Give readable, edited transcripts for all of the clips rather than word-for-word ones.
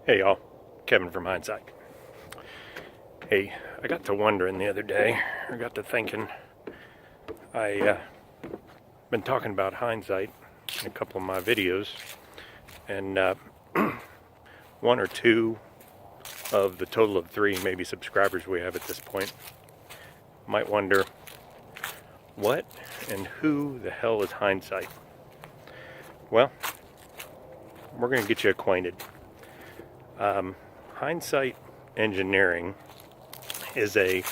Hey y'all, Kevin from Hindsight. Hey, I got to wondering the other day, I got to thinking, been talking about Hindsight in a couple of my videos, and one or two of the total of three maybe subscribers we have at this point might wonder, what and who the hell is Hindsight? Well, we're going to get you acquainted. Hindsight Engineering is a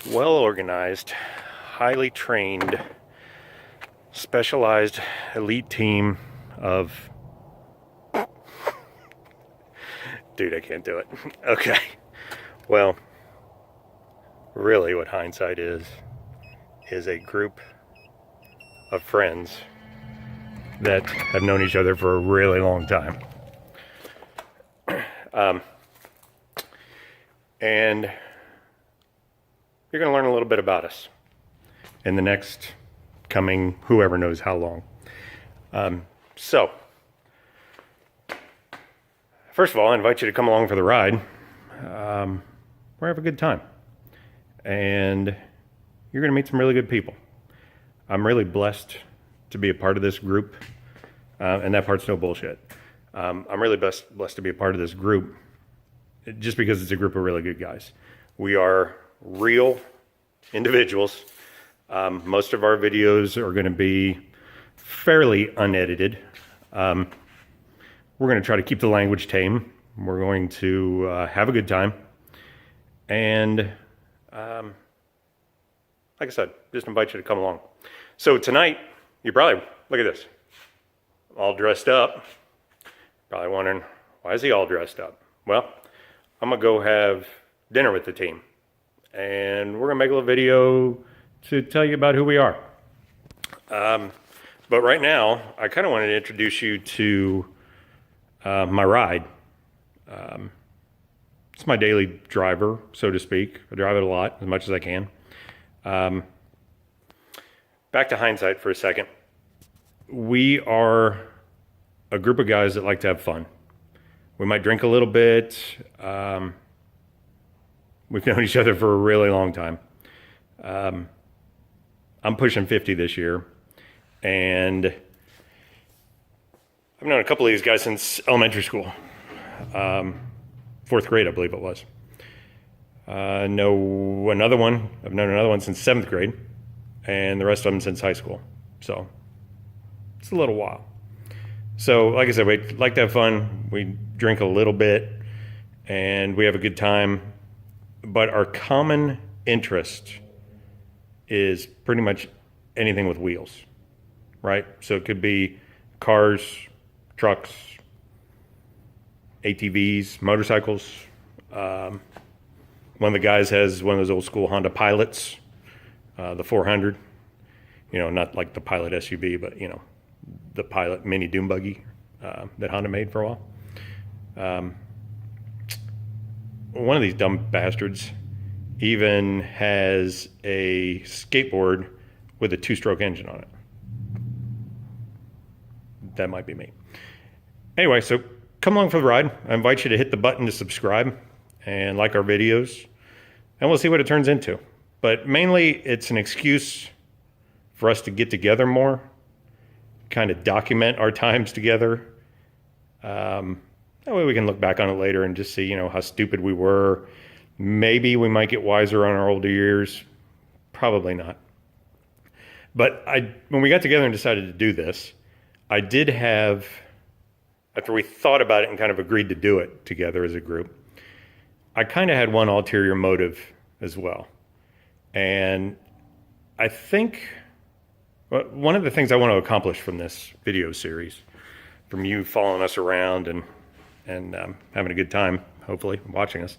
well-organized, highly trained, specialized elite team of... Dude, I can't do it. Okay. Well, really what Hindsight is a group of friends that have known each other for a really long time. And you're going to learn a little bit about us in the next coming whoever knows how long. So, first of all, I invite you to come along for the ride. We're having a good time. And you're going to meet some really good people. I'm really blessed to be a part of this group. And that part's no bullshit. I'm really blessed to be a part of this group just because it's a group of really good guys. We are real individuals. Most of our videos are going to be fairly unedited. We're going to try to keep the language tame. We're going to have a good time. And like I said, just invite you to come along. So tonight, you probably, look at this, all dressed up. Probably wondering, why is he all dressed up? Well, I'm gonna go have dinner with the team, and we're gonna make a little video to tell you about who we are. But right now, I kind of wanted to introduce you to my ride. It's my daily driver, so to speak. I drive it a lot, as much as I can. Back to Hindsight for a second. We are a group of guys that like to have fun. We might drink a little bit. We've known each other for a really long time. I'm pushing 50 this year, and I've known a couple of these guys since elementary school. Fourth grade, I believe it was. I've known another one since 7th grade, and the rest of them since high school. So it's a little while. So, like I said, we like to have fun. We drink a little bit, and we have a good time. But our common interest is pretty much anything with wheels, right? So it could be cars, trucks, ATVs, motorcycles. One of the guys has one of those old school Honda Pilots, the 400. You know, not like the Pilot SUV, but, you know, the Pilot mini dune buggy that Honda made for a while. One of these dumb bastards even has a skateboard with a 2-stroke engine on it. That might be me. Anyway, so come along for the ride. I invite you to hit the button to subscribe and like our videos, and we'll see what it turns into. But mainly, it's an excuse for us to get together more, kind of document our times together. That way we can look back on it later and just see, you know, how stupid we were. Maybe we might get wiser on our older years. Probably not. But when we got together and decided to do this, I did have, after we thought about it and kind of agreed to do it together as a group, I kind of had one ulterior motive as well. And I think one of the things I want to accomplish from this video series, from you following us around and having a good time, hopefully, watching us,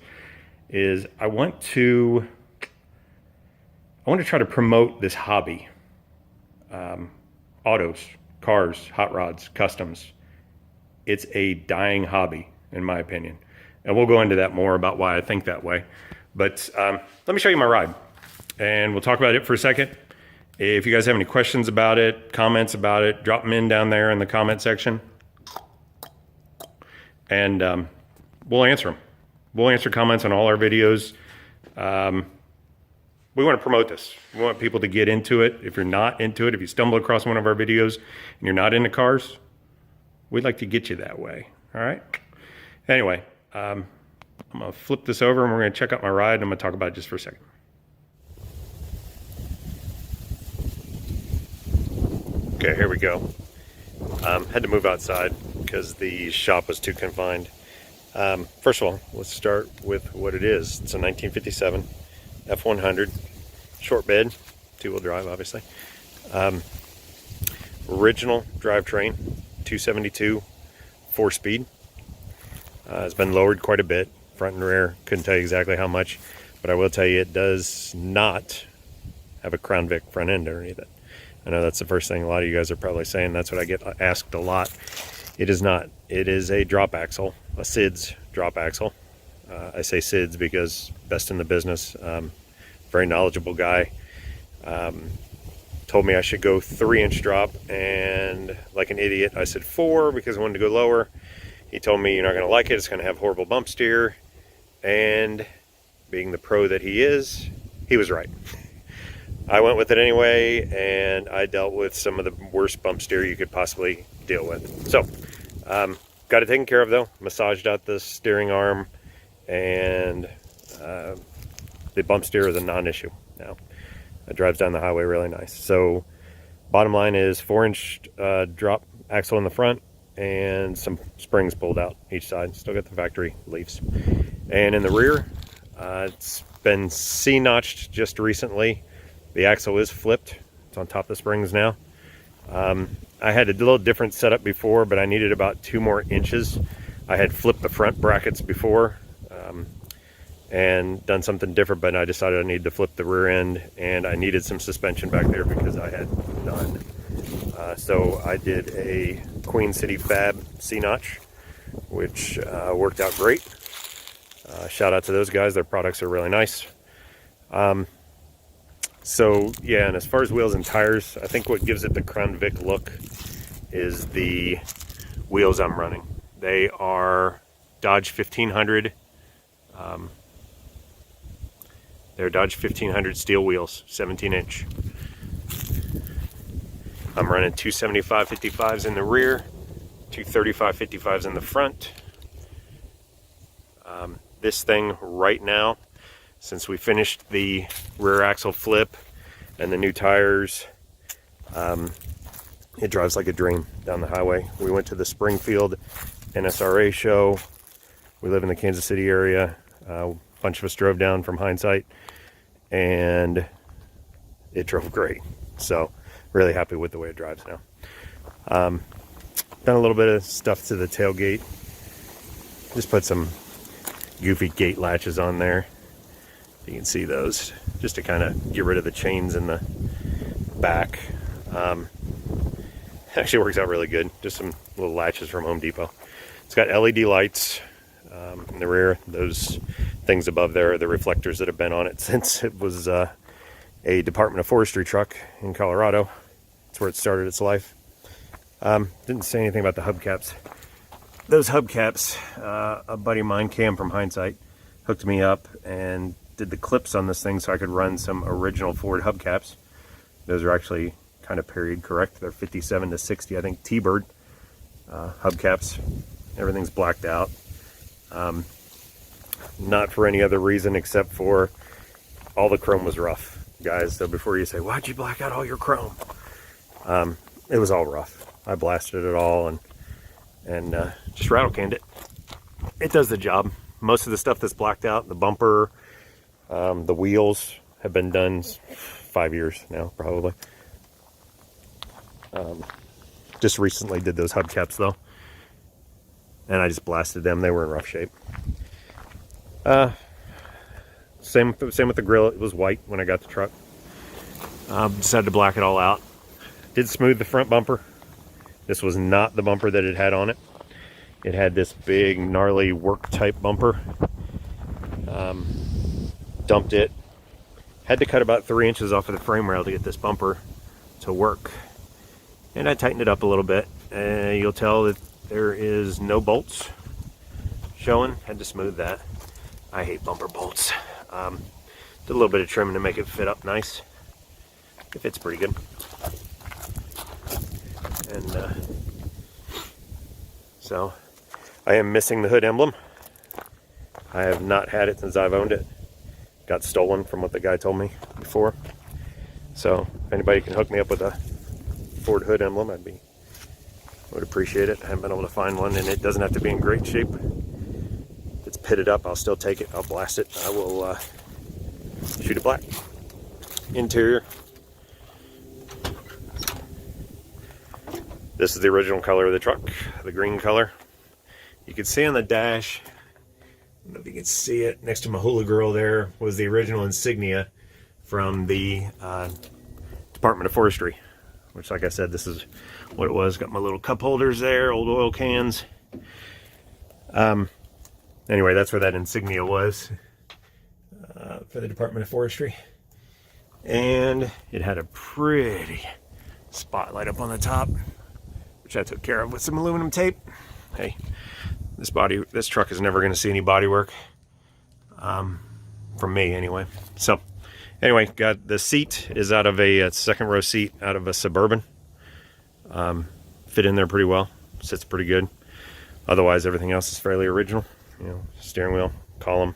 is I want to try to promote this hobby. Autos, cars, hot rods, customs. It's a dying hobby, in my opinion. And we'll go into that more about why I think that way. But let me show you my ride, and we'll talk about it for a second. If you guys have any questions about it, comments about it, drop them in down there in the comment section. And we'll answer them. We'll answer comments on all our videos. We want to promote this. We want people to get into it. If you're not into it, if you stumble across one of our videos and you're not into cars, we'd like to get you that way. All right? Anyway, I'm going to flip this over and we're going to check out my ride and I'm going to talk about it just for a second. Okay, here we go. Had to move outside because the shop was too confined. First of all, let's start with what it is. It's a 1957 F100, short bed, two-wheel drive, obviously. Original drivetrain, 272, 4-speed. It's been lowered quite a bit, front and rear. Couldn't tell you exactly how much, but I will tell you it does not have a Crown Vic front end underneath it. I know that's the first thing a lot of you guys are probably saying. That's what I get asked a lot. It is not. It is a drop axle, a SIDS drop axle. I say SIDS because best in the business. Very knowledgeable guy. Told me I should go 3-inch drop, and like an idiot, I said 4 because I wanted to go lower. He told me you're not going to like it. It's going to have horrible bump steer. And being the pro that he is, he was right. I went with it anyway, and I dealt with some of the worst bump steer you could possibly deal with. So, got it taken care of though. Massaged out the steering arm, and the bump steer is a non-issue now. It drives down the highway really nice. So, bottom line is 4-inch drop axle in the front, and some springs pulled out each side. Still got the factory leaves. And in the rear, it's been C-notched just recently. The axle is flipped. It's on top of the springs now. I had a little different setup before, but I needed about 2 more inches. I had flipped the front brackets before and done something different, but I decided I needed to flip the rear end, and I needed some suspension back there because I had none. So I did a Queen City Fab C-notch, which worked out great. Shout out to those guys. Their products are really nice. So yeah, and as far as wheels and tires, I think what gives it the Crown Vic look is the wheels I'm running. They are Dodge 1500. They're Dodge 1500 steel wheels, 17-inch. I'm running 275 55s in the rear, 235 55s in the front. This thing right now, since we finished the rear axle flip and the new tires, it drives like a dream down the highway. We went to the Springfield NSRA show. We live in the Kansas City area. A bunch of us drove down from Hindsight, and it drove great. So really happy with the way it drives now. Done a little bit of stuff to the tailgate. Just put some goofy gate latches on there. You can see those just to kind of get rid of the chains in the back. Actually works out really good. Just some little latches from Home Depot. It's got LED lights in the rear. Those things above there are the reflectors that have been on it since it was a Department of Forestry truck in Colorado. That's where it started its life. Didn't say anything about the hubcaps. Those hubcaps, a buddy of mine, Cam from Hindsight, hooked me up and did the clips on this thing so I could run some original Ford hubcaps. Those are actually kind of period correct. They're 57 to 60, I think, T-bird hubcaps. Everything's blacked out. Not for any other reason except for all the chrome was rough, guys. So before you say, why'd you black out all your chrome? It was all rough. I blasted it all and just rattle canned it. It does the job. Most of the stuff that's blacked out, the bumper, the wheels have been done 5 years now, probably. Just recently did those hubcaps though, and I just blasted them. They were in rough shape. Same with the grill. It was white when I got the truck. Decided to black it all out. Did smooth the front bumper. This was not the bumper that it had on it. It had this big gnarly work type bumper. Dumped it. Had to cut about 3 inches off of the frame rail to get this bumper to work. And I tightened it up a little bit. You'll tell that there is no bolts. showing. Had to smooth that. I hate bumper bolts. Did a little bit of trimming to make it fit up nice. It fits pretty good. And so I am missing the hood emblem. I have not had it since I've owned it. Got stolen from what the guy told me before. So if anybody can hook me up with a Ford hood emblem, would appreciate it. I haven't been able to find one, and it doesn't have to be in great shape. If it's pitted up, I'll still take it. I'll blast it. I will shoot it black. Interior. This is the original color of the truck, the green color. You can see on the dash, I don't know if you can see it, next to my Hula Girl there was the original insignia from the Department of Forestry, which, like I said, this is what it was. Got my little cup holders there, old oil cans. Anyway, that's where that insignia was for the Department of Forestry. And it had a pretty spotlight up on the top, which I took care of with some aluminum tape. Hey, this truck is never going to see any body work from me anyway. So anyway, got the seat is out of a second row seat out of a Suburban. Fit in there pretty well, sits pretty good. Otherwise, everything else is fairly original. You know, steering wheel, column.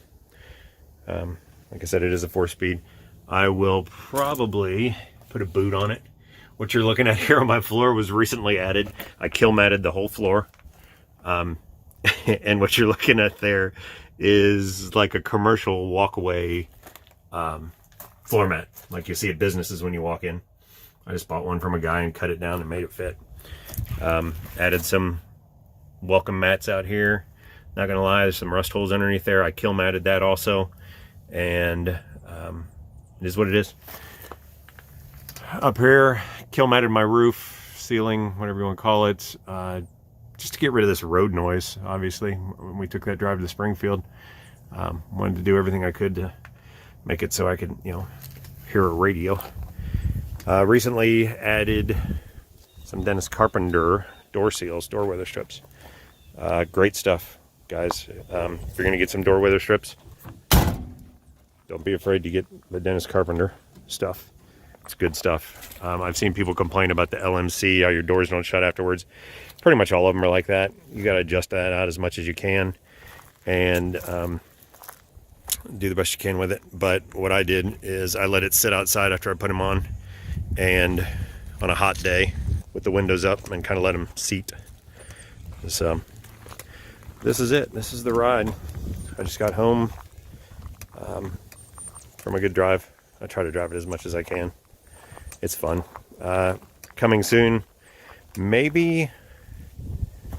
Like I said, it is a 4-speed. I will probably put a boot on it. What you're looking at here on my floor was recently added. I kill matted the whole floor. And what you're looking at there is like a commercial walkaway floor mat, like you see at businesses when you walk in. I just bought one from a guy and cut it down and made it fit. Added some welcome mats out here. Not gonna lie, there's some rust holes underneath there. I kill matted that also, and it is what it is. Up here, kill matted my roof, ceiling, whatever you want to call it, just to get rid of this road noise. Obviously, when we took that drive to Springfield, wanted to do everything I could to make it so I could, you know, hear a radio. Recently added some Dennis Carpenter door seals, door weather strips. Great stuff, guys. If you're gonna get some door weather strips, don't be afraid to get the Dennis Carpenter stuff. It's good stuff. I've seen people complain about the LMC, how your doors don't shut afterwards. Pretty much all of them are like that. You got to adjust that out as much as you can and do the best you can with it. But what I did is I let it sit outside after I put them on, and on a hot day with the windows up, and kind of let them seat. So this is it. This is the ride. I just got home from a good drive. I try to drive it as much as I can. It's fun. Coming soon, maybe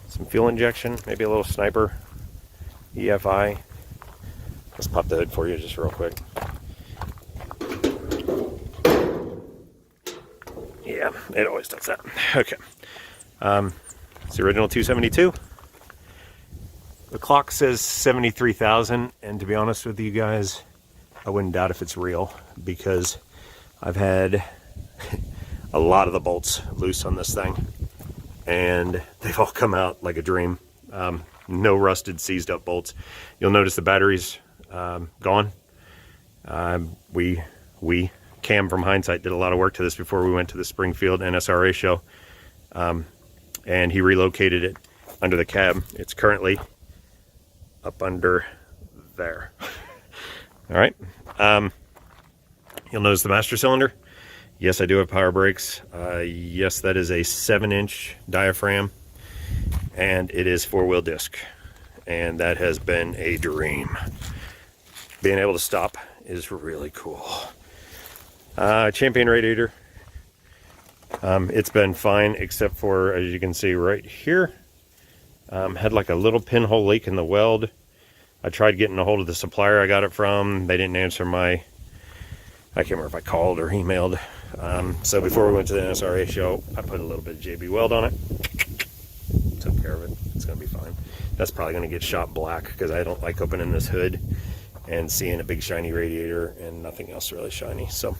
some fuel injection, maybe a little sniper EFI. Let's pop the hood for you just real quick. Yeah, it always does that. Okay. It's the original 272. The clock says 73,000, and to be honest with you guys, I wouldn't doubt if it's real, because I've had a lot of the bolts loose on this thing, and they've all come out like a dream. No rusted, seized up bolts. You'll notice the battery's gone. Cam from Hindsight did a lot of work to this before we went to the Springfield NSRA show, and he relocated it under the cab. It's currently up under there. All right. You'll notice the master cylinder. Yes, I do have power brakes. Yes, that is a 7-inch diaphragm, and it is 4-wheel disc, and that has been a dream. Being able to stop is really cool. Champion radiator. It's been fine, except for, as you can see right here, had like a little pinhole leak in the weld. I tried getting a hold of the supplier I got it from. They didn't answer I can't remember if I called or emailed. So before we went to the NSRA show, I put a little bit of JB weld on it. Took care of it. It's going to be fine. That's probably going to get shot black, because I don't like opening this hood and seeing a big shiny radiator and nothing else really shiny. So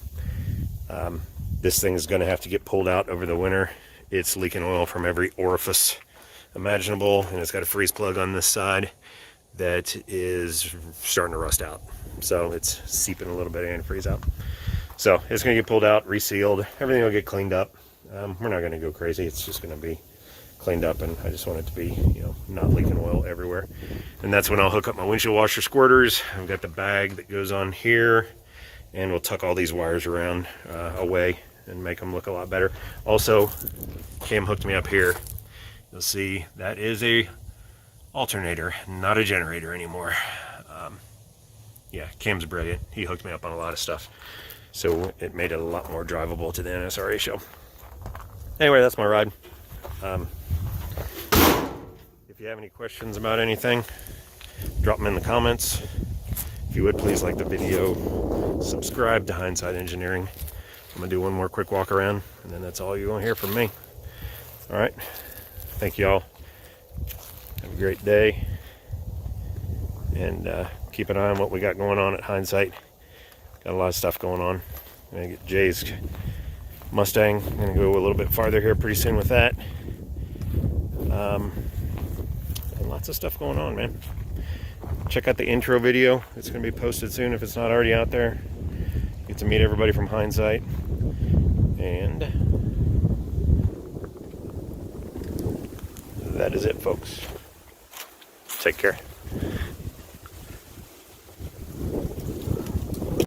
this thing is going to have to get pulled out over the winter. It's leaking oil from every orifice imaginable, and it's got a freeze plug on this side. that is starting to rust out. So it's seeping a little bit of antifreeze out. So it's going to get pulled out, resealed. Everything will get cleaned up. We're not going to go crazy. It's just going to be cleaned up, and I just want it to be, you know, not leaking oil everywhere. And that's when I'll hook up my windshield washer squirters. I've got the bag that goes on here, and we'll tuck all these wires around away and make them look a lot better. Also, Cam hooked me up here. You'll see that is a alternator, not a generator anymore. Yeah, Cam's brilliant. He hooked me up on a lot of stuff, so it made it a lot more drivable to the NSRA show. Anyway, that's my ride. If you have any questions about anything, drop them in the comments. If you would, please like the video, subscribe to Hindsight Engineering. I'm gonna do one more quick walk around, and then that's all you're gonna hear from me. All right, thank you all. Have a great day, and keep an eye on what we got going on at Hindsight. Got a lot of stuff going on. I'm gonna get Jay's Mustang. I'm gonna go a little bit farther here pretty soon with that. And lots of stuff going on, man. Check out the intro video. It's gonna be posted soon if it's not already out there. Get to meet everybody from Hindsight. And that is it, folks. Take care.